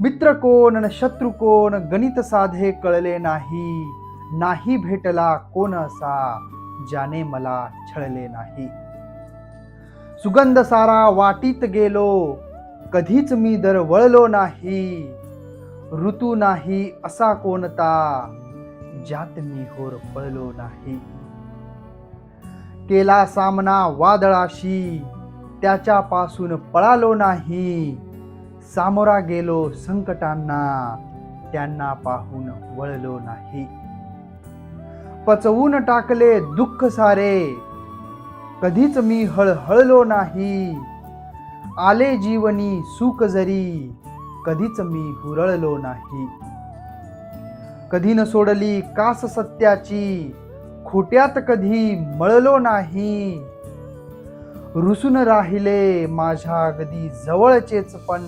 मित्र कोण न शत्रू कोण गणित साधे कळले नाही. नाही भेटला कोण असा ज्याने मला छळले नाही. सुगंध सारा वाटीत गेलो कधीच मी दर वळलो नाही. ऋतू नाही असा कोणता ज्यात मी होर पळलो नाही. केला सामना वादळाशी त्याच्यापासून पळालो नाही. सामोरा गेलो संकटांना त्यांना पाहून वळलो नाही. पचवून टाकले दुःख सारे कधीच मी हळहळलो नाही. आले जीवनी सुख जरी कधीच मी हुरळलो नाही. कधी न सोडली कास सत्याची खोट्यात कधी मळलो नाही. रुसून राहिले माझ्या अगदी जवळचेच पण